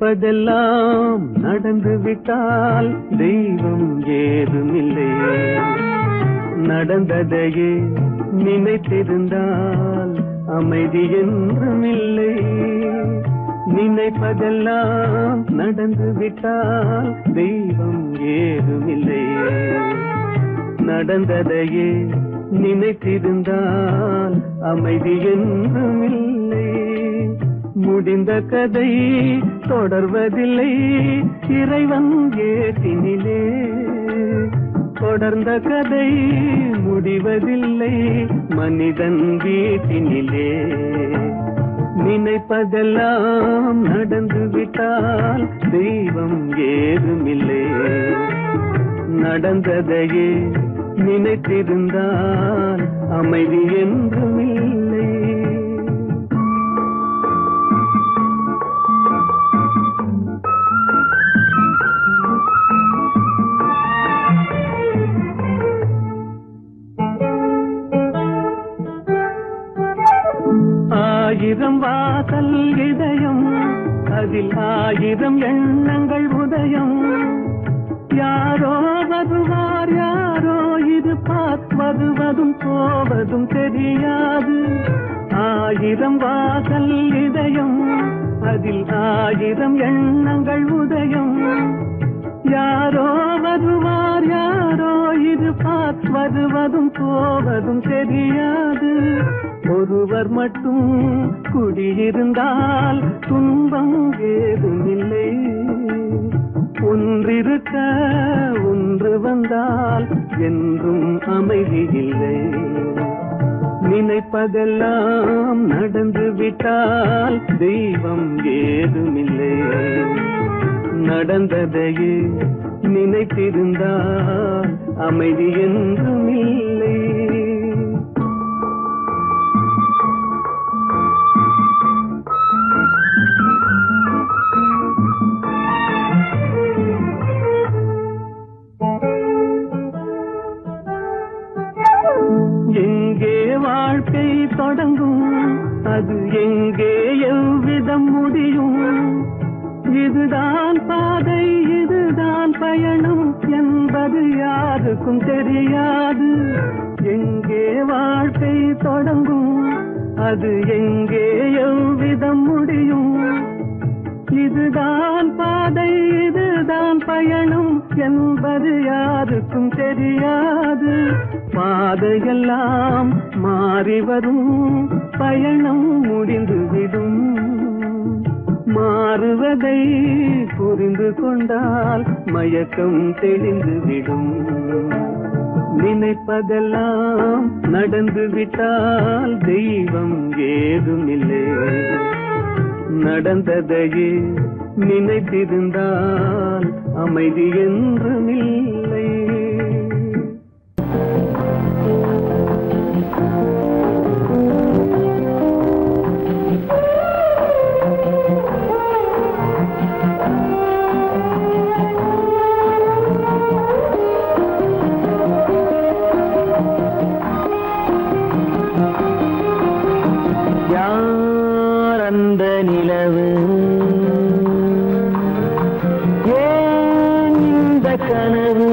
நினைப்பதெல்லாம் நடந்து விட்டால் தெய்வம் ஏதுமில்லை. நடந்ததையே நினைத்திருந்தால் அமைதி என்றும் இல்லை. நினைப்பதெல்லாம் நடந்து விட்டால் தெய்வம் ஏதுமில்லை. நடந்ததையே நினைத்திருந்தால் அமைதி என்றும் இல்லை. முடிந்த கதை தொடர்வதில்லை இறைவன் ஏட்டினிலே. தொடர்ந்த கதை முடிவதில்லை மனிதன் வீட்டினிலே. நினைப்பதெல்லாம் நடந்து விட்டால் தெய்வம் ஏதுமில்லை. நடந்ததையே நினைத்திருந்தால் அமைதி என்றும் இல்லை. ஆயிரம் வாசல் இதயம், அதில் ஆயிரம் எண்ணங்கள் உதயம். யாரோ வருவார் யாரோ இருப்பார், வருவதும் போவதும் தெரியாது. ஆயிரம் வாசல் இதயம், அதில் ஆயிரம் எண்ணங்கள் உதயம். யாரோ வருவார் யாரோ இருப்பார், வருவதும் போவதும் தெரியாது. ஒருவர் மட்டும் குடியிருந்தால் துன்பம் ஏதுமில்லை. ஒன்றிருக்க ஒன்று வந்தால் என்றும் அமைதி இல்லை. நினைப்பதெல்லாம் நடந்து விட்டால் தெய்வம் ஏதுமில்லை. நடந்ததையே நினைத்திருந்தால் அமைதி என்றும் இல்லை. எங்கே வாழ்க்கை தொடங்கும், அது எங்கே எவ்விதம் முடியும்? இதுதான் பாதை இதுதான் பயணம் என்பது யாருக்கும் தெரியாது. எங்கே வாழ்க்கை தொடங்கும், அது எங்கே எவ்விதம் முடியும்? இதுதான் பாதை இதுதான் பயணம் என்பது யாருக்கும் தெரியாது. பாதையெல்லாம் மாறி வரும், பயணம் முடிந்துவிடும். மாறுவதை புரிந்து கொண்டால் மயக்கம் தெளிந்துவிடும். நினைப்பதெல்லாம் நடந்து விட்டால் தெய்வம் ஏதுமில்லை. நடந்ததையே நினைத்திருந்தால் அமைதி என்றும் இல்லை. யார் அந்த நிலவு, ஏன் இந்த கனவு?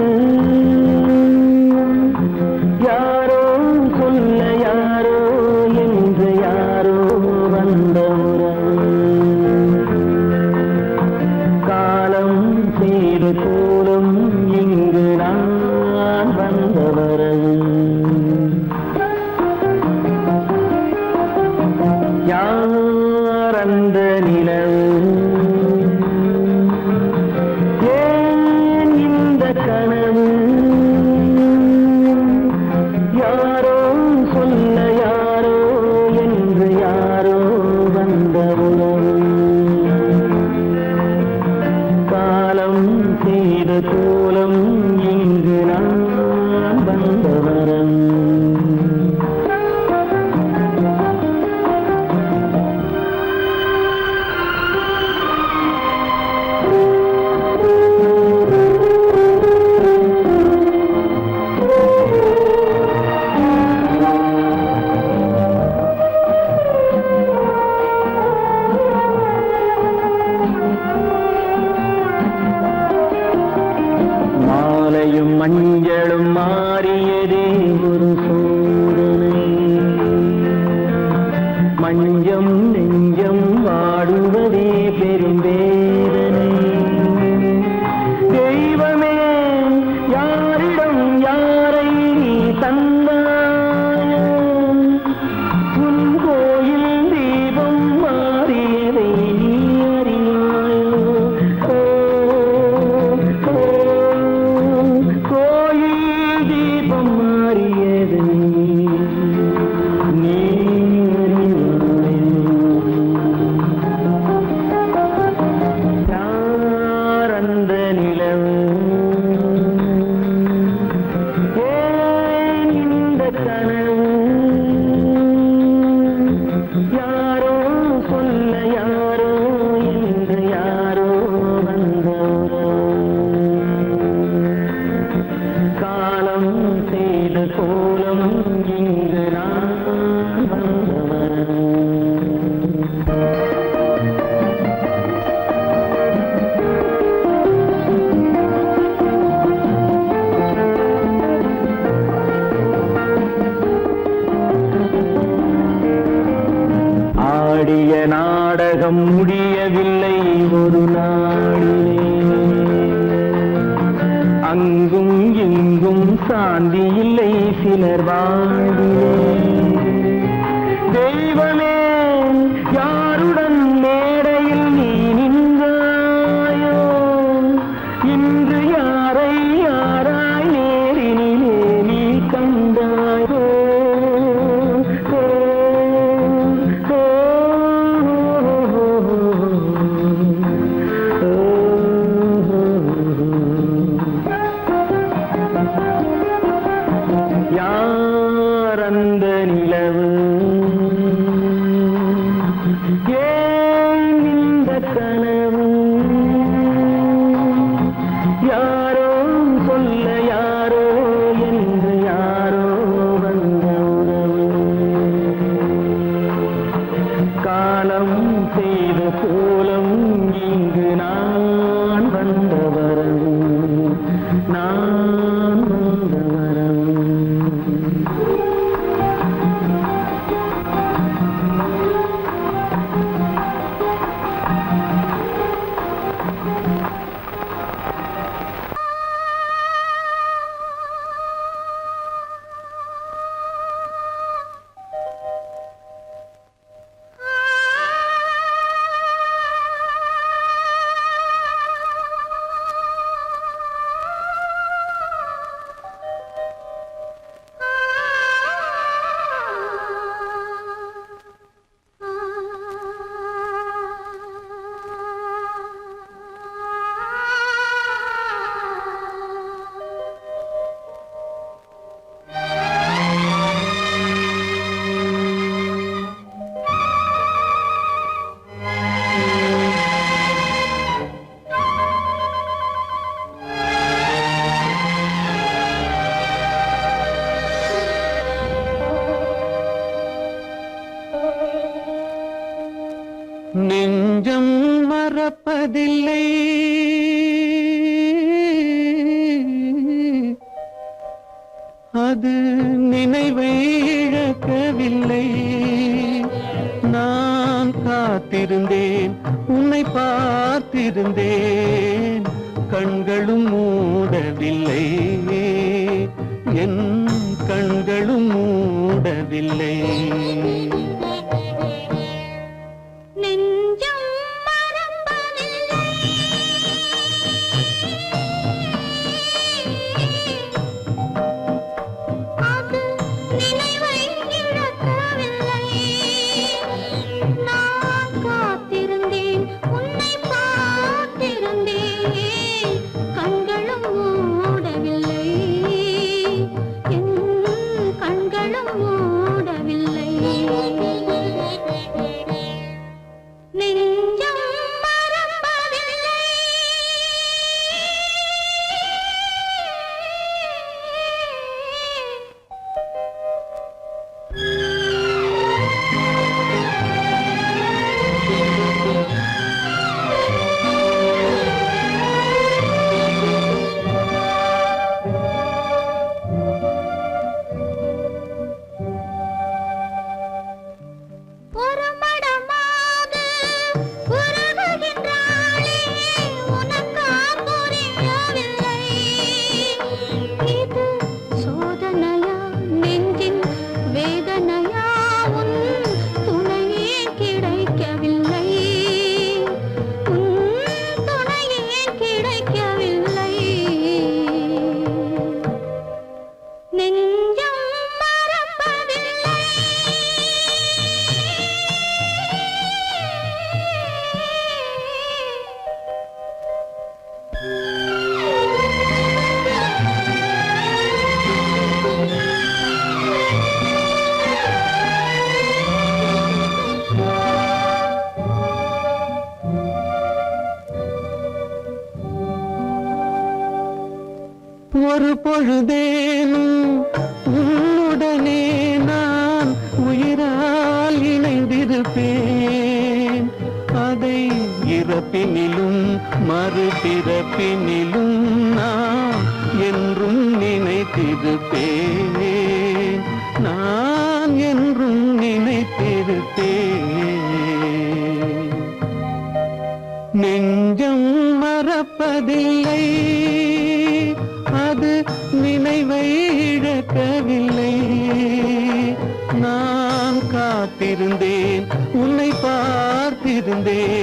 மஞ்சம் நெஞ்சம் வாடுவதே பெரும் வேதனை. தெய்வமே யாரிடம் யாரை நீ தந்தாயோ, உன் கோயில் தீபம் மாறியதை நீ அறியாயோ. கோயில் தீபம் மாறியதை நீ கோலம் இங்கு நான் வந்தவன். ஆடிய நாடகம் முடியவில்லை ஒரு நாளிலே, அங்கும் இங்கும் சாந்தி இல்லை சிலர் வாழ்விலே. தெய்வமே யாருடன் மேடையில் நீ நின்றாயோ, இன்று யாரை யாராய் நேரினிலே நீ கண்டாயோ. யார் அந்த நிலவு, ஏன் இந்த கனவு, யாரோ சொல்ல யாரோ என்று யாரோ வந்த உறவு. காலம் செய்த கோலம் இங்கு நான் வந்த வரவு, நான் வந்த வரவு. நெஞ்சம் மறப்பதில்லை, அது நினைவை இழக்கவில்லை. நான் காத்திருந்தேன், உன்னை பார்த்திருந்தேன், கண்களும் மூடவில்லை, என் கண்களும் மூடவில்லை. மூடவில்லை. பிறப்பினிலும் மறுபிறப்பினிலும் நான் என்றும் நினைத்திருப்பேன், நான் என்றும் நினைத்திருப்பேன். நெஞ்சம் மறப்பதில்லை, அது நினைவை இழக்கவில்லை. நான் காத்திருந்தேன், உன்னை பார்த்திருந்தேன்,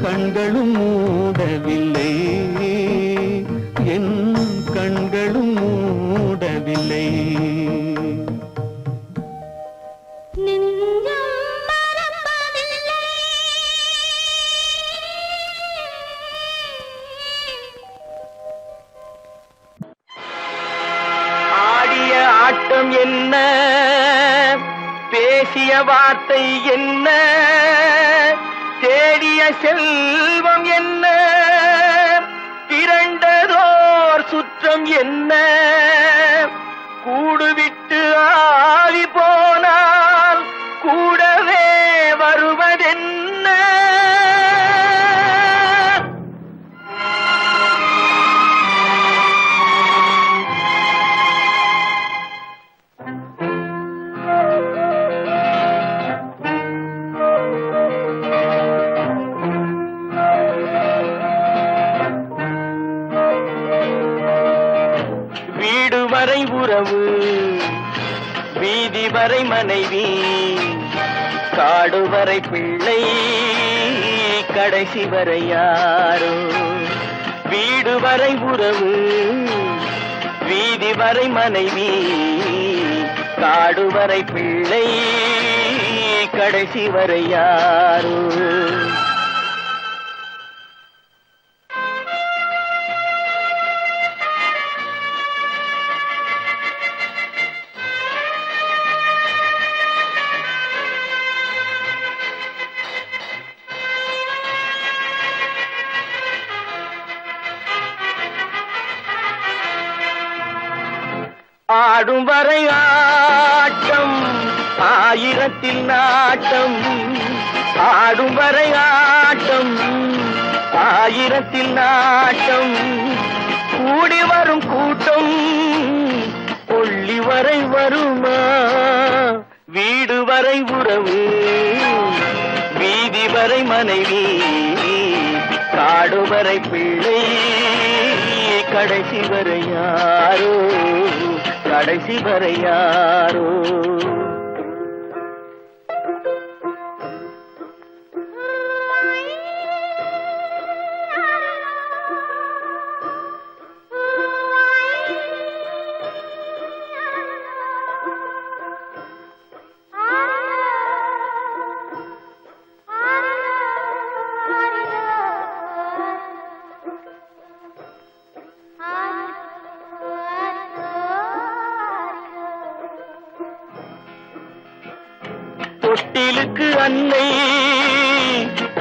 கண்களும் மூடவில்லை, என் கண்களும் மூடவில்லை. ஆட்டம் என்ன, பேசிய வார்த்தை என்ன, தேடிய செல்வம் என்ன, திரண்டதோர் சுற்றம் என்ன, கூடுவிட்டு ஆவி போனால் கூடவே வருவதென்ன. வீடு வரை உறவு, வீதி வரை மனைவி, காடு வரை பிள்ளை, கடைசி வரை யாரோ. வீடு வரை உறவு, வீதி வரை மனைவி, காடு வரை பிள்ளை, கடைசி வரை யாரோ. ஆடும் வரை ஆட்டம், ஆயிரத்தில் நாட்டம், ஆடும் வரை ஆட்டம், ஆயிரத்தில் நாட்டம், கூடி வரும் கூட்டம் கொள்ளி வரை வருமா. வீடு வரை உறவு, வீதி வரை மனைவி, காடு வரை பிள்ளை, கடைசி வரை யாரோ, கடைசி வரை யாரோ. தொட்டிலுக்கு அன்னை,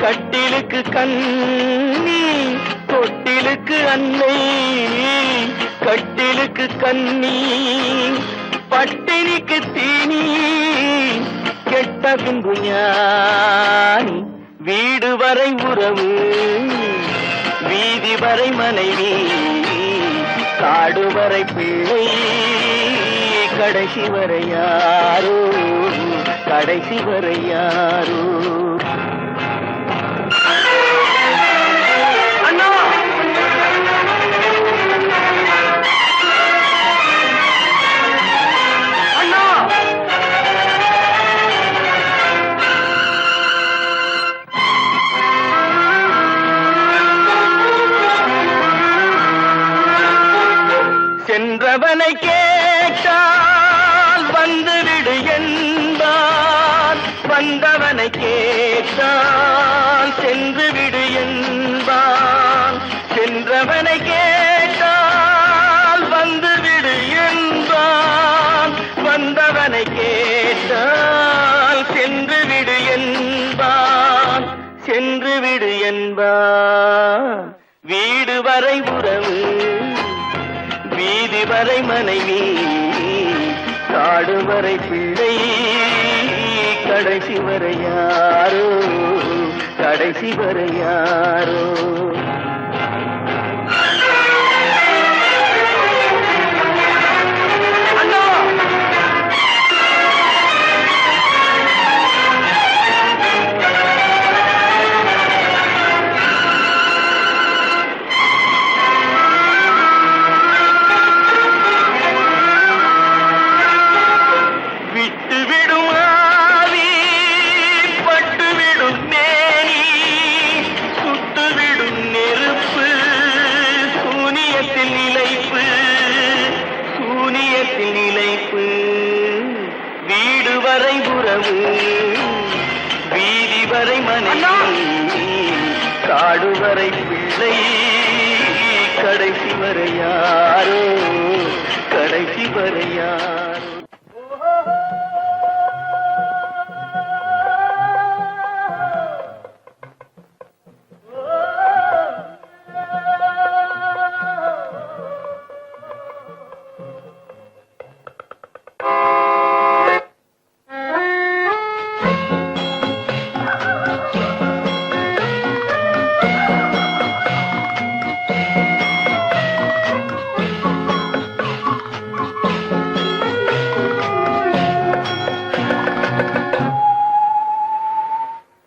கட்டிலுக்கு கண்ணி, தொட்டிலுக்கு அன்னை, கட்டிலுக்கு கண்ணி, பட்டினிக்கு தீனி, கெட்ட பின்பு ஞானி. வீடு வரை உறவு, வீதி வரை மனைவி, காடு வரை பிள்ளை, கடைசி வரை யாரோ, கடைசி வரை யாரோ. அண்ணா, அண்ணா, சென்றவனை கேட்டால் வந்துவிடு என்பான், வந்தவனை கேட்டால் சென்று விடு என்பான். சென்றவனை கேட்டால் வந்துவிடு என்பான், வந்தவனை கேட்டால் சென்று விடு என்பான், சென்று விடு என்பான். வீடு வரை உறவு, வீதி வரை மனைவி, காடு வரை பிள்ளை, கடைசி வரை யாரோ, கடைசி வரை யாரோ. வீடு வரை உறவு, வீதி வரை மனைவி, காடு வரை பிள்ளை, கடைசி வரை யாரோ, கடைசி வரை யாரோ.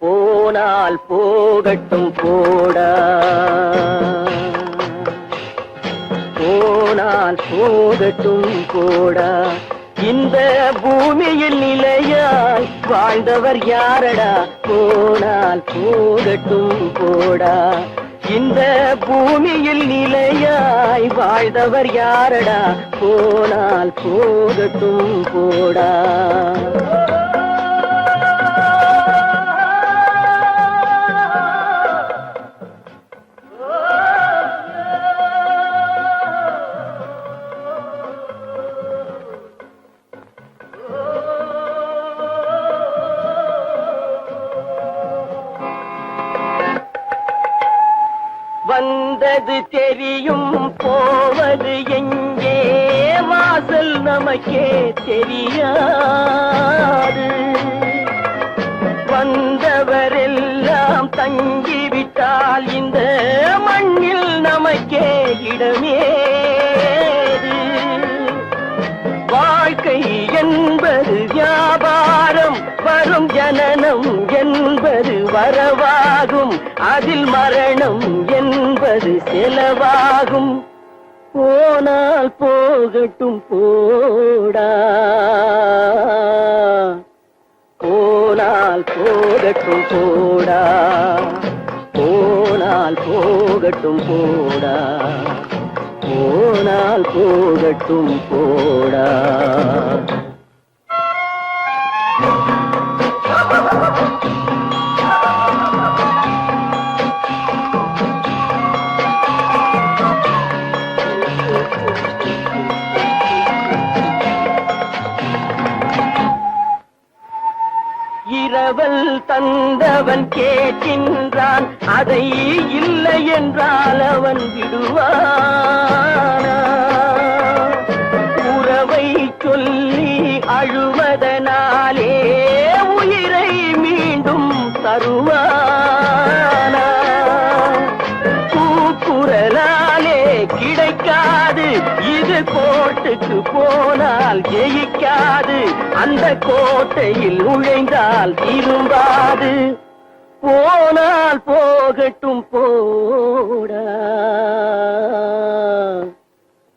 போனால் போகட்டும் போடா, போனால் போகட்டும் போடா, இந்த பூமியில் நிலையாய் வாழ்ந்தவர் யாரடா, போனால் போகட்டும் போடா, இந்த பூமியில் நிலையாய் வாழ்ந்தவர் யாரடா, போனால் போகட்டும் போடா. வந்தது தெரியும் போவது எங்கே, வாசல் நமக்கே தெரியாது, வந்தவரெல்லாம் தங்கிவிட்டால் இந்த மண்ணில் நமக்கே இடமேது. வாழ்க்கை என்பது வியாபாரம், வரும் ஜனனம் என்பது வரவாகும், அதில் மரணம் என்பது செலவாகும். போனால் போகட்டும் போடா, போனால் போகட்டும் போடா, போனால் போகட்டும் போடா, போனால் போகட்டும் போடா. இரவல் தந்தவன் கேட்கின்றான், அதை இல்லை என்றால் அவன் விடுவானா? உறவை சொல்லி அழுவதனாலே உயிரை மீண்டும் தருவானா? கூக்குரலாலே கிடைக்காது, இது கோட்டுக்கு போனால் ஜெயிக்காது, அந்த கோட்டையில் நுழைந்தால் திரும்பாது. போனால் போகட்டும் போடா,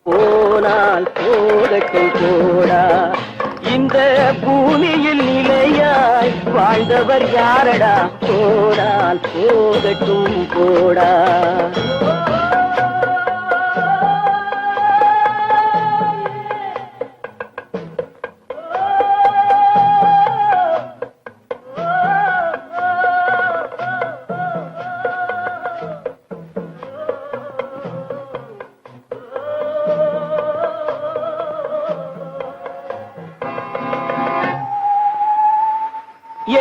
போனால் போகட்டும் போடா, இந்த பூமியில் நிலையாய் வாழ்ந்தவர் யாரடா, போனால் போகட்டும் போடா.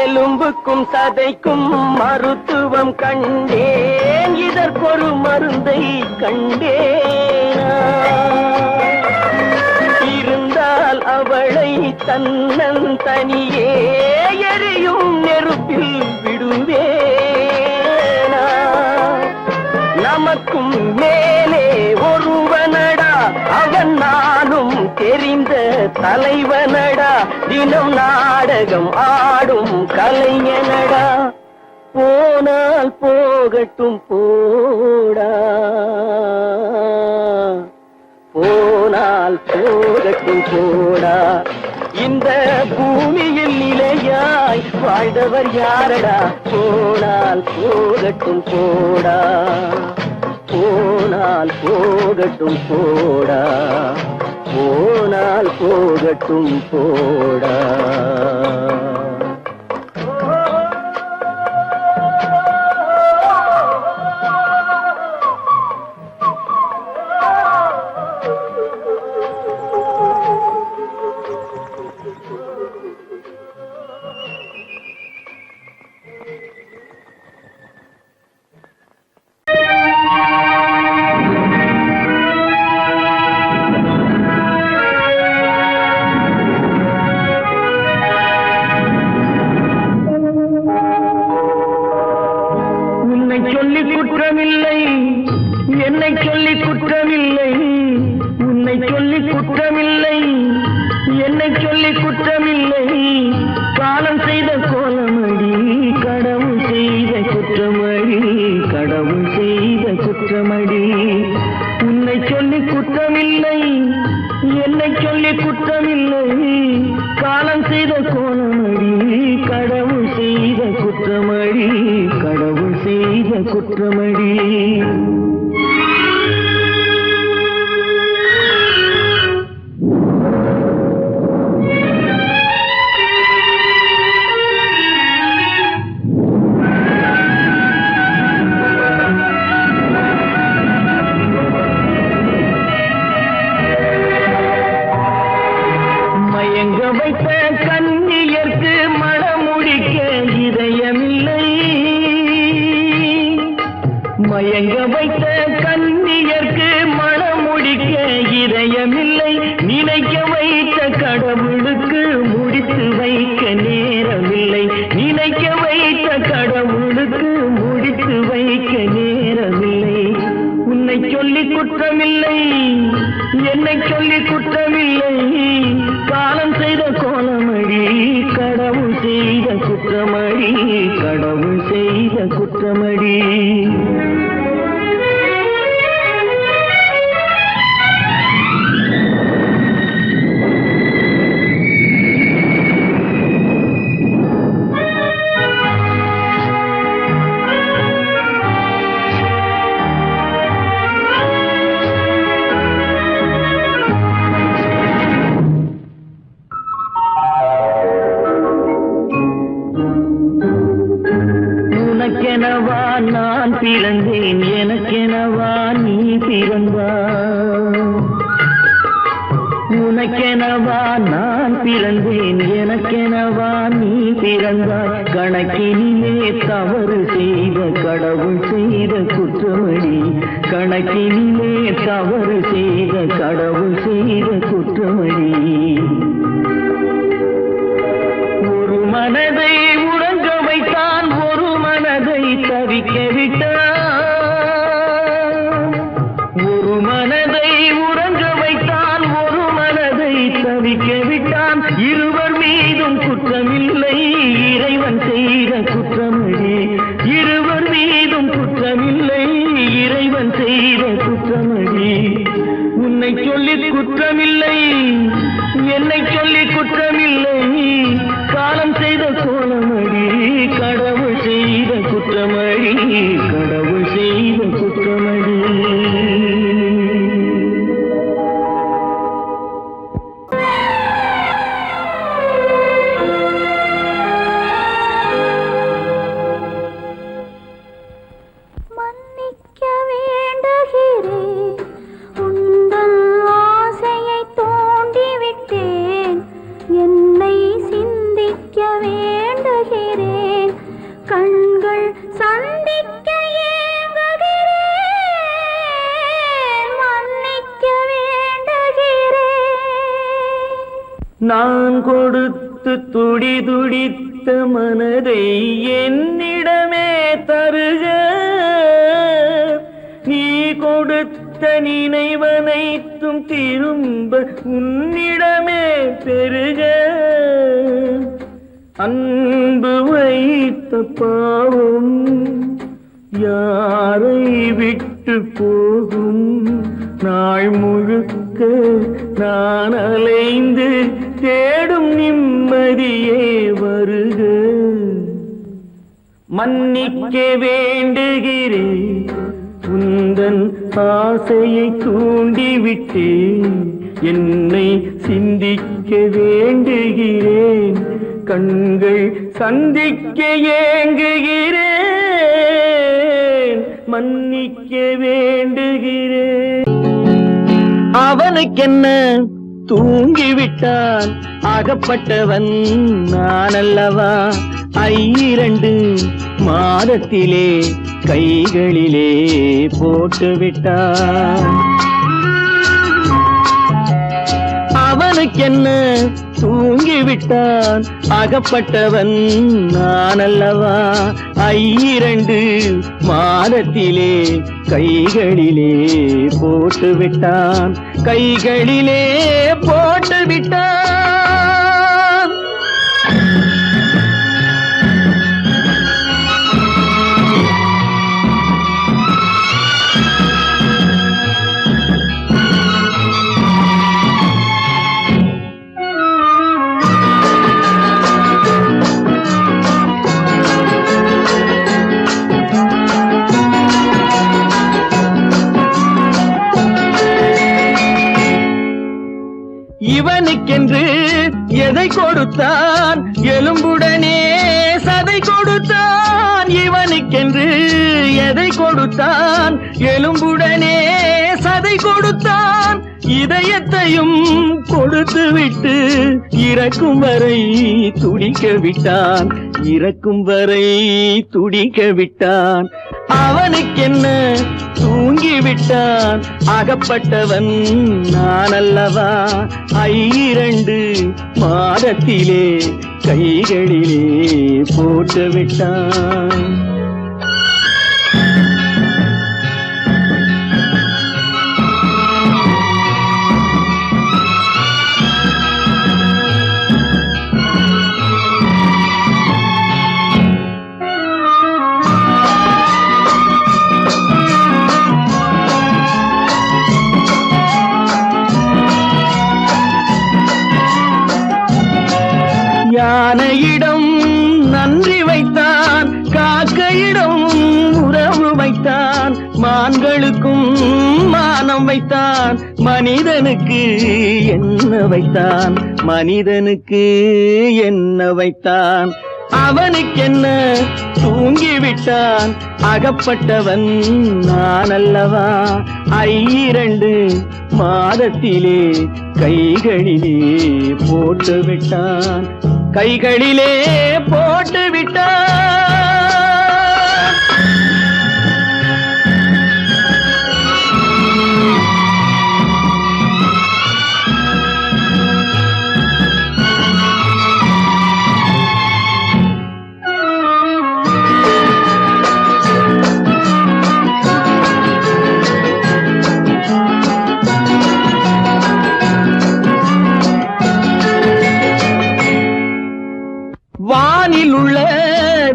எலும்புக்கும் சதைக்கும் மருத்துவம் கண்டேன், இதற்கொரு மருந்தை கண்டேனா? இருந்தால் அவளை தன்னன் தனியே எரியும் நெருப்பில் விடுவேன். தலைவனடா தினம் நாடகம் ஆடும் கலைஞனடா போனால் போகட்டும் போடா போனால் போகட்டும் போடா இந்த பூமியில் நிலையாய் வாழ்ந்தவர் யாரடா போனால் போகட்டும் போடா போனால் போகட்டும் போடா போனால் போகட்டும் போடா குற்றமில்லை என்னை சொல்லி குற்றமில்லை உன்னை சொல்லி குற்றமில்லை என்னை சொல்லி குற்றமில்லை காலம் செய்த கோலமடி கடவுள் செய்த குற்றமடி கடவுள் செய்த குற்றமடி உன்னை சொல்லி குற்றமில்லை என்னை சொல்லி குற்றமில்லை காலம் செய்த கோலமடி கடவுள் செய்த குற்றமடி கடவுள் செய்த குற்றமடி மயங்க வைத்த கண்ணியர்க்கு மனமுடிக்க இதயமில்லை மயங்க வைத்த கண்ணியர்க்கு மனமுடிக்க இதயமில்லை நினைக்க வைத்த கடவுளுக்கு முடித்து வைக்க நேரமில்லை நினைக்க வைத்த கடவுளுக்கு முடித்து வைக்க நேரமில்லை உன்னை சொல்லி குற்றமில்லை என்னை சொல்லி குற்றமில்லை காலம் செய்த கோலமடி கடவுள் செய்த குற்றமடி கடவுள் செய்த குற்றமடி உனக்கெனவா நான் பிறந்தேன் எனக்கெனவா நீ பிறந்தாய் உனக்கெனவா நான் பிறந்தேன் எனக்கெனவா நீ பிறந்தாய் கணக்கினிலே தவறு செய்த கடவுள் செய்த குற்றமடி கணக்கினிலே தவறு செய்த கடவுள் செய்த குற்றமடி ஒரு மனதை உறங்க வைத்தான் ஒரு மனதை தவிக்க விட்டான் ஒரு மனதை உறங்க வைத்தான் ஒரு மனதை தவிக்க விட்டான் இருவர் மீதும் குற்றமில்லை இறைவன் செய்த குற்றமடி இருவர் மீதும் குற்றமில்லை இறைவன் செய்த குற்றமடி உன்னை சொல்லி குற்றமில்லை என்னை சொல்லி குற்றமில்லை காலம் செய்த கோலமடி கடவுள் செய்த குற்றமடி கடவுள் செய்த குற்றமடி மன்னிக்க வேண்டுகிறேன் உந்தன் ஆசையை தூண்டிவிட்டேன் என்னை சிந்திக்க வேண்டுகிறேன் கண்கள் சந்திக்க ஏங்குகிறேன் மன்னிக்க வேண்டுகிறேன் நான் கொடுத்து துடி துடித்த மனதை என்னிடமே தருக நீ கொடுத்த நினைவனை அனைத்தும் திரும்ப உன்னிடமே பெருக அன்பு வைத்த பாவம் யாரை விட்டு போகும் நாள் முழுக்க நான் அலைந்து தேடும் நிம்மதியே வருக மன்னிக்க வேண்டுகிறேன் உந்தன் ஆசையை தூண்டிவிட்டேன் என்னை சிந்திக்க வேண்டுகிறேன் கண்கள் சந்திக்க ஏங்குகிறேன் மன்னிக்க வேண்டுகிறேன் அவனுக்கென்ன தூங்கிவிட்டான் அகப்பட்டவன் நான் அல்லவா 2 மாதத்திலே கைகளிலே போட்டுவிட்டான் அவனுக்கென்ன தூங்கிவிட்டான் அகப்பட்டவன் நான் அல்லவா 2 மாதத்திலே கைகளிலே போட்டுவிட்டான் கைகளிலே போட்டுவிட்டான் இவனுக்கென்று எதை கொடுத்தான் எலும்புடனே சதை கொடுத்தான் இவனுக்கென்று எதை கொடுத்தான் எலும்புடனே சதை கொடுத்தான் இதயத்தையும் கொடுத்து விட்டு இறக்கும் வரை துடிக்க விட்டான் இறக்கும் வரை துடிக்க விட்டான் அவனுக்கென்ன தூங்கிவிட்டான் அகப்பட்டவன் நான் அல்லவா 2 மாதத்திலே கைகளிலே போட்டுவிட்டான் யானையிடம் நன்றி வைத்தான் காக்கையிடம் உறவு வைத்தான் மான்களுக்கும் மானம் வைத்தான் மனிதனுக்கு என்ன வைத்தான் மனிதனுக்கு என்ன வைத்தான் அவனுக்கென்ன தூங்கிவிட்டான் அகப்பட்டவன் நான் அல்லவா 2 மாதத்திலே கைகளிலே போட்டுவிட்டான் கைகளிலே போட்டுவிட்டான் வானில் உள்ள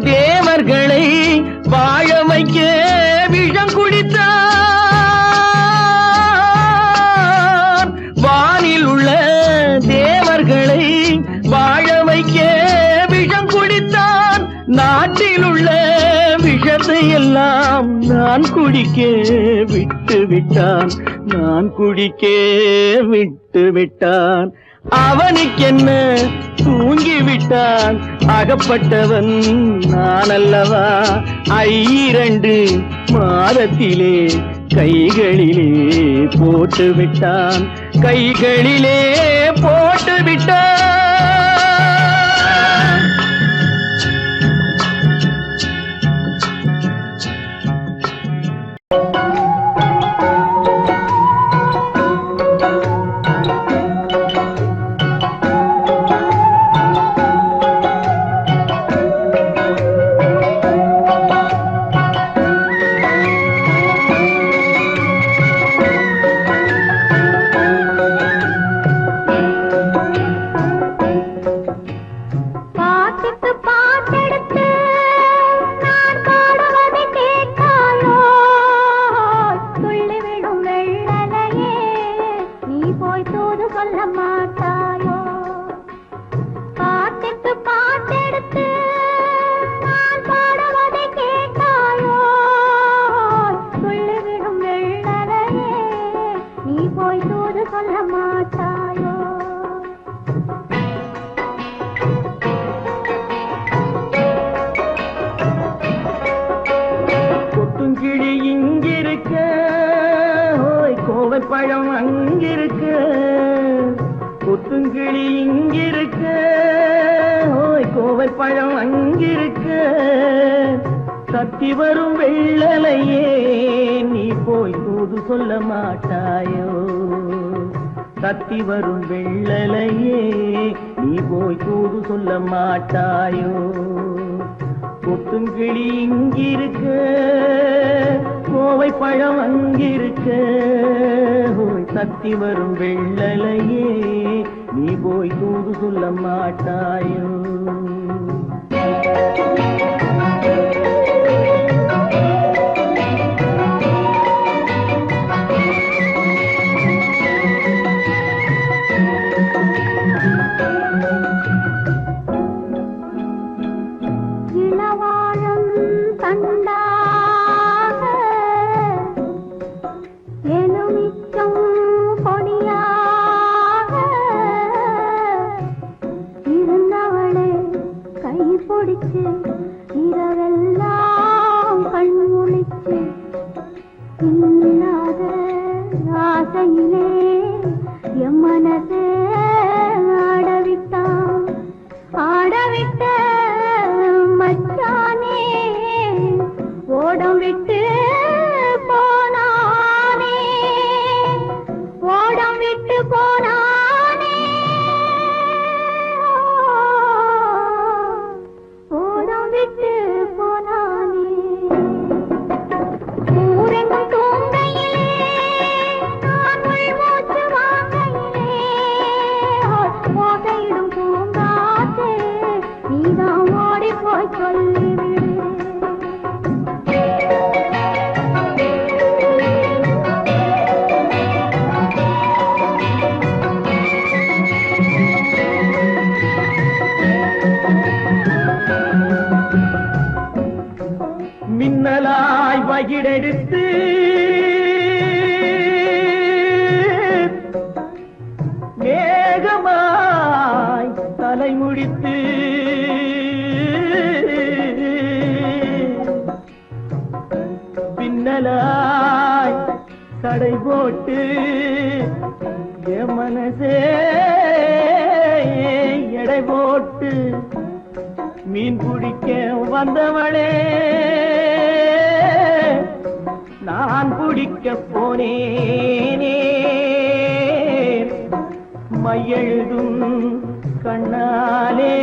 தேவர்களை வாழ வைக்க விஷம் குடித்தான் வானில் உள்ள தேவர்களை வாழ வைக்க விஷம் குடித்தான் நாட்டில் உள்ள விஷத்தை எல்லாம் நான் குடிக்க விட்டு விட்டான் நான் குடிக்க விட்டு விட்டான் அவனுக்கென்ன தூங்கிவிட்டான் அகப்பட்டவன் நான் அல்லவா 2 மாதத்திலே கைகளிலே போட்டுவிட்டான் கைகளிலே போட்டுவிட்டான் கோவைப்பழம் அங்கிருக்கு, கொத்துங்கிளி இங்கிருக்கு, ஓய் கோவைப்பழம் அங்கிருக்கு. சத்தி வரும் வெள்ளலையே நீ போய் தூது சொல்ல மாட்டாயோ, சத்தி வரும் வெள்ளலையே நீ போய் தூது சொல்ல மாட்டாயோ. கொத்துங்கிளி இங்கிருக்கு, கோவைப்பழம் அங்கிருக்கு, ஓய் சத்தி வரும் வெள்ளலையே நீ போய் தூது சொல்ல மாட்டாயோ. இளவாழம் தண்டாக எலுமிச்சம் பொடியாக இருந்தவளே கை பிடிச்சு இரவெல்லாம் கண் முழிச்சு இல்லாத ஆசையிலே என் மனசே ஆடவிட்டான், ஆடவிட்ட மச்சானே ஓடம் விட்டு போனானே, ஓடம் விட்டு போனானே, ஓடம் விட்டு போனானே. ஊரெங்கும் தூங்கையிலே நான் உள்மூச்சு வாங்கையிலே ஓசையிடும் பூங்காற்றே நீதான் ஓடி போய் சொல்லிவிடு. மின்னலாய் வகிடெடுத்து மேகமாய் தலைமுடித்து பின்னலாய் தடை போட்டு என் மனசே எடை போட்டு மீன் பிடிக்க வந்தவளே நான் பிடிக்க போனேனே, மையெழுதும் கண்ணாலே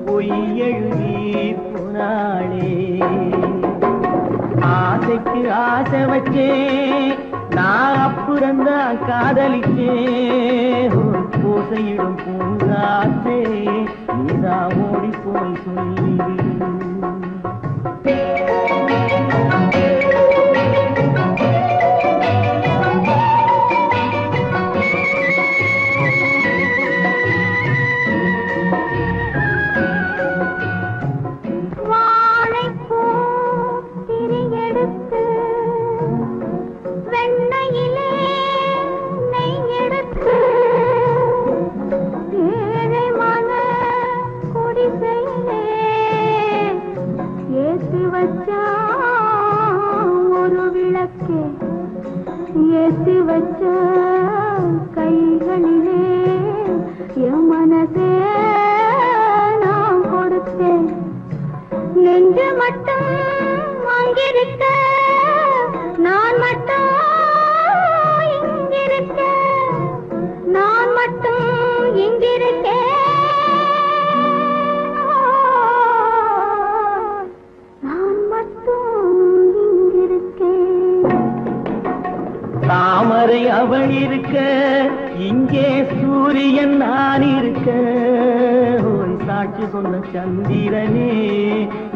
பொய் எழுதி போனாளே. ஆசைக்கு ஆசை வச்சே நான் அப்புறந்தான் காதலிச்சே, ஓசையிடும் பூங்காற்றே நீதான் ஓடி போய் சொல்லிவிடு. வாழைப்பூ திரியெடுத்து வெண்ணையிலே நெய் எடுத்து ஏழை மன குடிசையிலே ஏற்றி வச்சா ஒரு விளக்கு, ஏற்றி வச்ச கைகளிலே என் மனசே நான் கொடுத்தேன். நெஞ்சு மட்டும் அங்கிருக்க நான் மட்டும் இங்கிருக்க, நான் மட்டும் இங்கிருக்கேன், நான் மட்டும் இங்கிருக்கேன். தாமரை அவள் இருக்க இங்கே சூரியன் நான் இருக்க, ஓய் சாட்சி சொன்ன சந்திரனே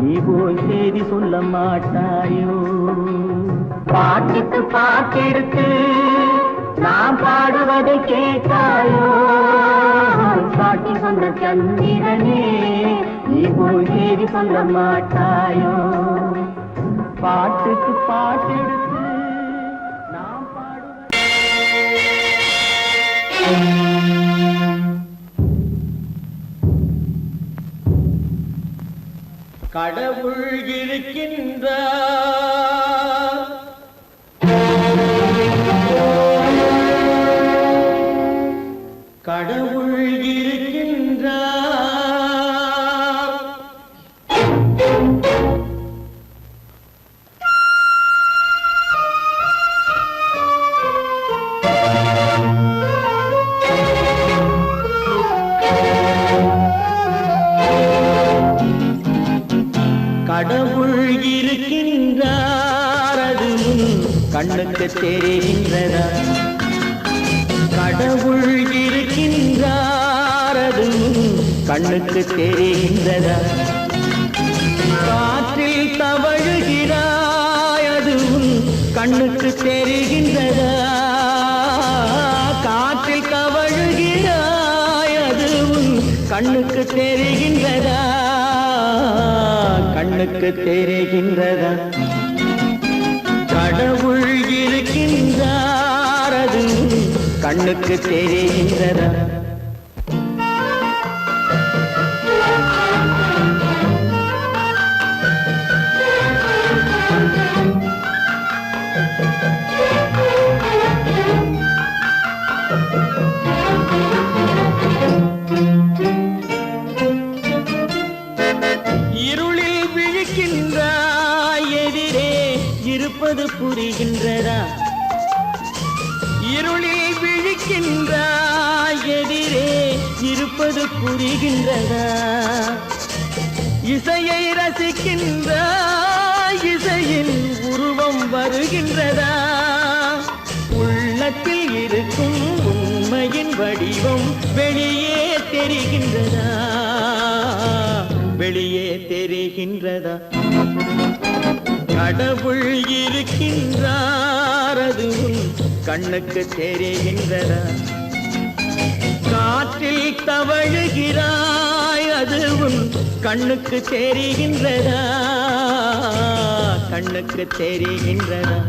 நீ போய் செய்தி சொல்ல மாட்டாயோ. பாட்டுக்கு பாட்டெடுத்து நான் பாடுவதை கேட்டாயோ, சாட்சி சொன்ன சந்திரனே நீ போய் செய்தி சொல்ல மாட்டாயோ. பாட்டுக்கு பாட்டெடுத்து நான் பாடுவதை கடவுள் இருக்கின்றார், கடவுள் இருக்கின்றார். கடவுள் இருக்கின்றார், அது கண்ணுக்கு தெரிகின்றதா? கடவுள் இருக்கின்றார், அது கண்ணுக்கு தெரிகின்றதா? காற்றில் தவழுகிறாய், அது கண்ணுக்கு தெரிகின்றதா? காற்றில் தவழுகிறாய், அது கண்ணுக்கு தெரிகின்றதா? கண்ணுக்கு தெரிகின்றதா? கடவுள் இருக்கின்றார், அது கண்ணுக்கு தெரிகின்றதா? இருளில் விழிக்கின்றாய், எதிரே இருப்பது புரிகின்றதா? இருளில் விழிக்கின்றாய், எதிரே இருப்பது புரிகின்றதா? இசையை ரசிக்கின்றாய், இசையின் உருவம் வருகின்றதா? உள்ளத்தில் இருக்கும் உண்மையின் வடிவம் வெளியே தெரிகின்றதா? வெளியே தெரிகின்றதா? கடவுள் இருக்கின்றார், அது கண்ணுக்கு தெரிகின்றதா? காற்றில் தவழுகிறாய், அது கண்ணுக்கு தெரிகின்றதா? கண்ணுக்கு தெரிகின்றதா?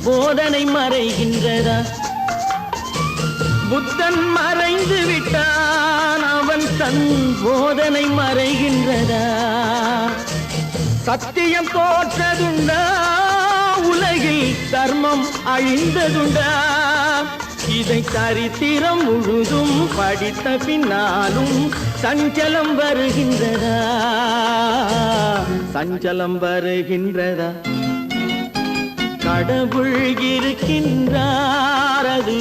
போதனை மறைகின்றதா? புத்தன் மறைந்து விட்டான், அவன் தன் போதனை மறைகின்றதா? சத்தியம் தோற்றதுண்டா? உலகில் தர்மம் அழிந்ததுண்டா? இதை சரித்திரம் முழுதும் படித்த பின்னாலும் சஞ்சலம் வருகின்றதா? சஞ்சலம் வருகின்றதா? கடவுள் இருக்கின்றார், அது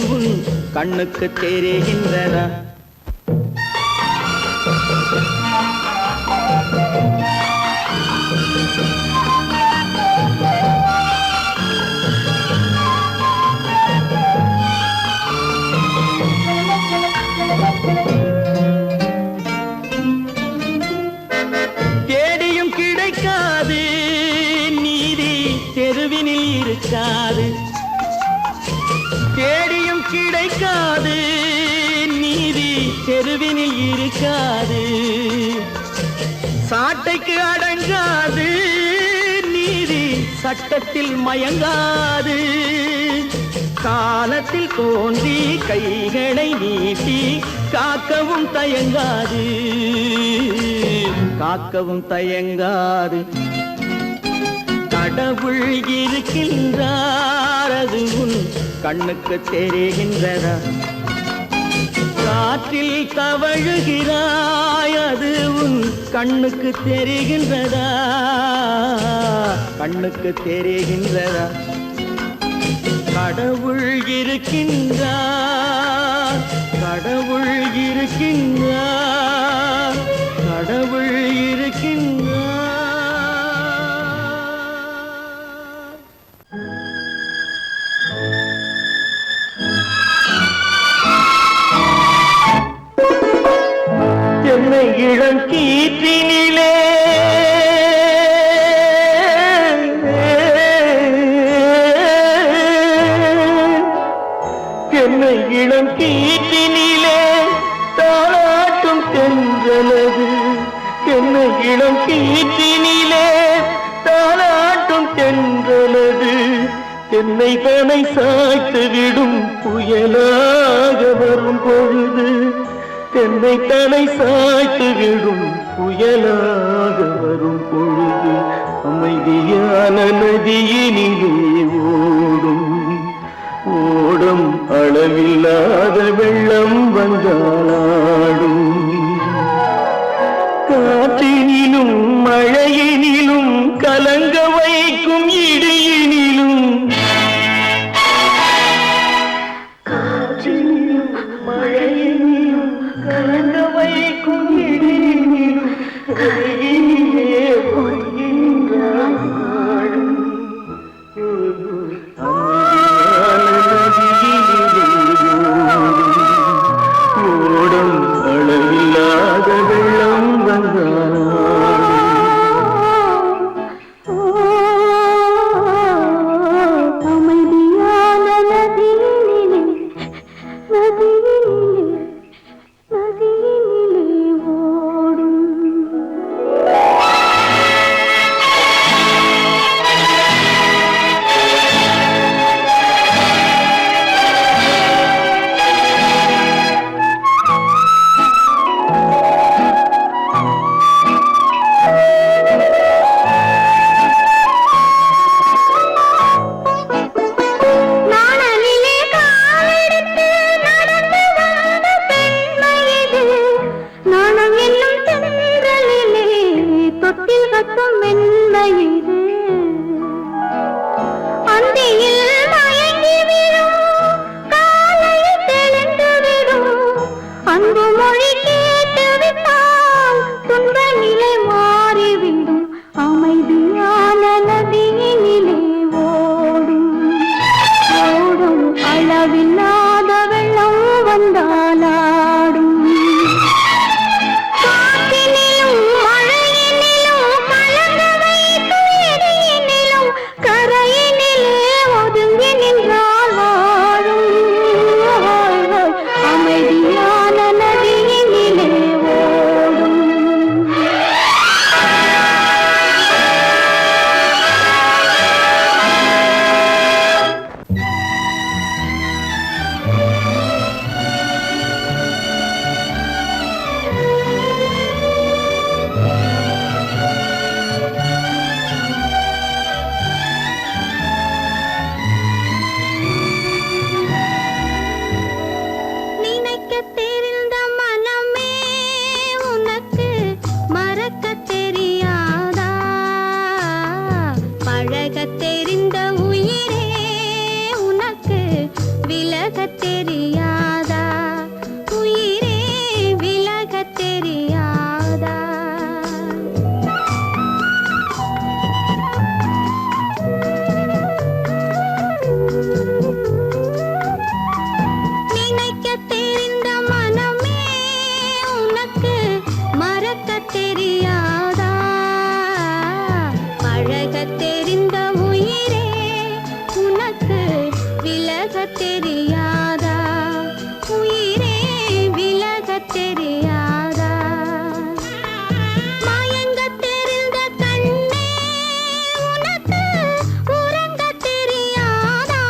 கண்ணுக்கு தெரிகின்றதா? தேடியும் கிடைக்காது நீதி, தெருவினில் இருக்காது. தேடியும் கிடைக்காது நீதி, தெருவினில் இருக்காது. சாட்டைக்கு அடங்காது நீதி, சட்டத்தில் மயங்காது. காலத்தில் தோன்றி கைகளை நீட்டி காக்கவும் தயங்காது. காக்கவும் தயங்காது. கடவுள் இருக்கின்றார், அது கண்ணுக்கு தெரிகின்றதா? காற்றில் தவழுகிறாய், அது கண்ணுக்கு தெரிகின்றதா? கண்ணுக்கு தெரிகின்றதா? கடவுள் இருக்கின்றார், கடவுள் இருக்கின்றார், கடவுள் இருக்கின்றார். என்னை இளம் கீற்றினிலே என்னை இளம் கீற்றினிலே தாளாட்டும் தென்றலது. என்னை இளம் கீற்றினிலே தாளாட்டும் தென்றலது. என்னை தனை சாய்த்து விடும் புயலாக வரும் பொழுது, என்னை தனை சாய்த்து விடும் புயலாக வரும் பொழுது, அமைதியான நதியினிலே ஓடும் ஓடும் அளவில்லாத வெள்ளம் வந்தாடும். காற்றினிலும் மழையினிலும் கலங்க வைக்கும் இடியினிலும், காற்றினிலும் மழையினிலும் கலங்க வைக்கும் இடியினிலும் கரையினிலே போகின்றான் வாழும். ஓடும் அளவில்லாத வெள்ளம் வந்தாடும். அமைதியான நதியினிலே நதியினிலே நதியினிலே ஓடும். நாணலிலே காலெடுத்து நடந்து வந்த பெண்மை இது. நாணம் என்னும் தென்றலிலே தொட்டில் கட்டும் மென்மை இது. அந்தியில் மயங்கி விடும், காலையில் தெளிந்து விடும். அன்பு மொழி கேட்டு விட்டால் துன்ப நிலை மாறிவிடும். அமைதியான நதியினிலே ஓடும் ஓடும் அளவில்லாத வெள்ளம் வந்தாலாடும். காற்றினிலும் மழையினிலும் கலங்க வைக்கும் இடியினிலும் கரையினிலே ஒதுங்கி நின்றால் வாழும். அமைதியான நதியினிலே ஓடும். நினைக்கத் தெரிந்த மனமே உனக்கு மறக்கத் தெரியாதா? பழகத் தெரிந்த உயிரே உனக்கு விலகத் தெரியாதா? உயிரே விலகத் தெரியாதா? நினைக்கத் தெரிந்த மனமே உனக்கு மறக்கத் தெரியாதா? பழகத் தெரிந்த உயிரே உனக்கு விலகத் தெரியாதா? உயிரே விலகத் தெரியாதா? மயங்கத் தெரிந்த கண்ணே உனக்கு உறங்கத் தெரியாதா?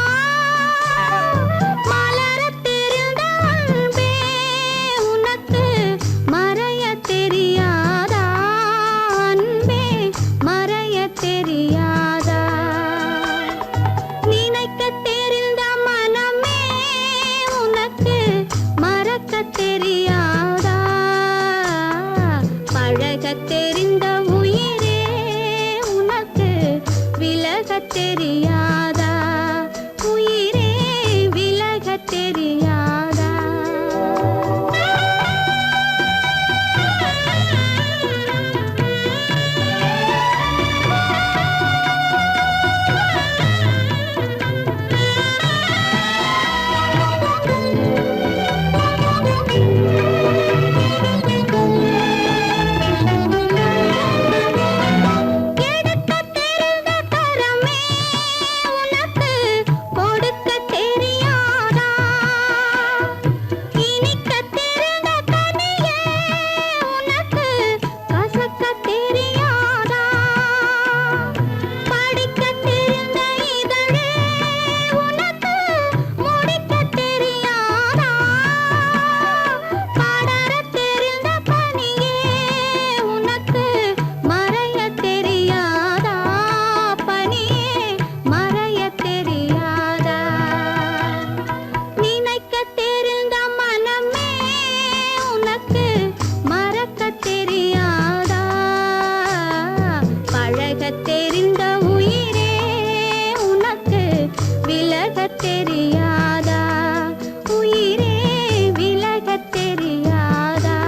மலரத் தெரிந்த அன்பே உனக்கு மறையத் தெரியாதா? அன்பே மறையத் தெரியாதா? நினைக்கத் தெரிந்த மனமே விலகத் தெரியாதா உயிரே விலகத் தெரியாதா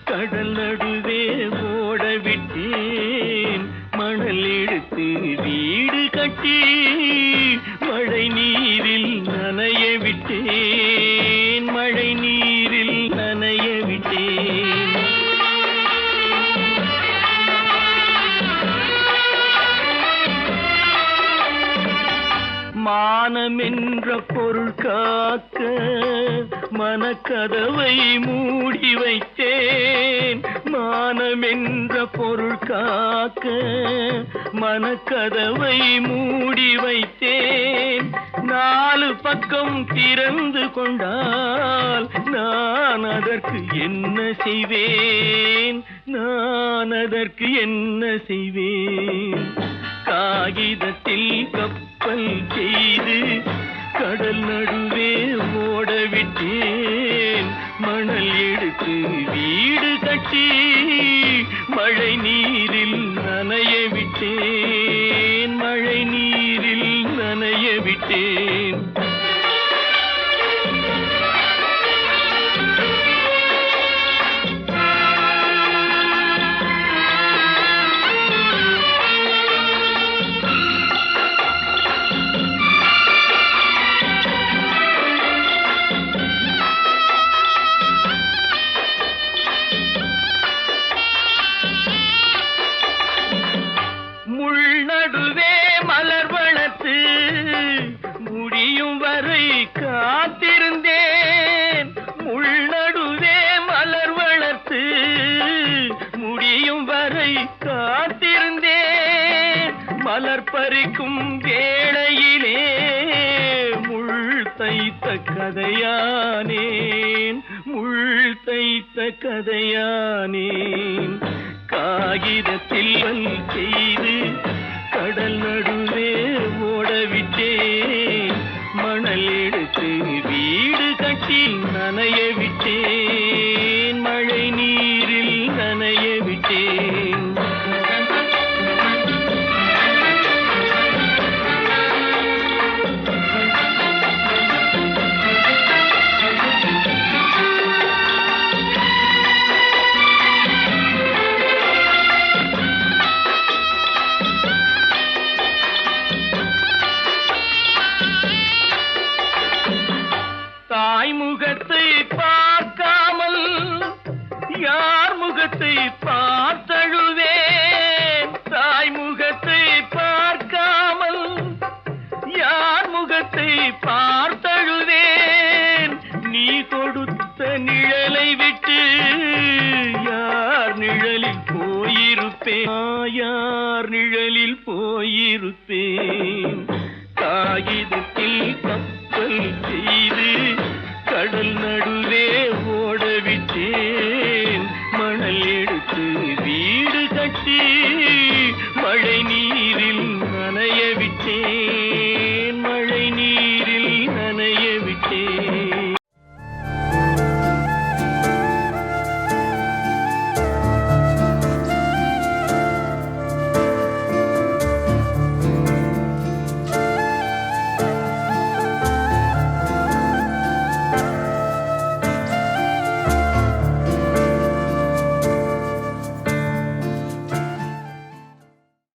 கடல் நடுவே ஓட விட்டேன் மணல் எடுத்து வீடு கட்டி மழை நீரில் நனைய விட்டேன் மழை நீரில் நனைய விட்டேன் மானம் என்ற பொருள் காக்க மனக்கதவை மூடி வைத்தேன் மானம் என்ற பொருள் காக்க மனக்கதவை மூடி வைத்தேன் நாலு பக்கம் திறந்து கொண்டால் நான் அதற்கு என்ன செய்வேன் நான் அதற்கு என்ன செய்வேன் காகிதத்தில் கப்பல் செய்து கடல் நடுவே ஓட விட்டேன் மணல் எடுத்து வீடு கட்டி மழை நீரில் நனைய விட்டேன் மழை நீரில் நனைய விட்டேன் நடுவே மலர் வளர்த்து முடியும் வரை காத்திருந்தேன் முள் நடுவே மலர் வளர்த்து முடியும் வரை காத்திருந்தேன் மலர் பறிக்கும் வேளையிலே முள் தைத்த கதையானேன் முள் தைத்த கதையானேன் காகிதத்தில் செய்து கடல் நடுவே ஓடவிட்டேன் மணல் எடுத்து வீடு கட்டி நனைய விட்டேன் மழை நீரில் நனைய விட்டேன் முகத்தை பார்க்காமல் யார் முகத்தை பார்த்தழுவேன் தாய் முகத்தை பார்க்காமல் யார் முகத்தை பார்த்தழுவேன் நீ கொடுத்த நிழலை விட்டு யார் நிழலில் போயிருப்பேன் காகிதத்தில் கப்பல் செய்து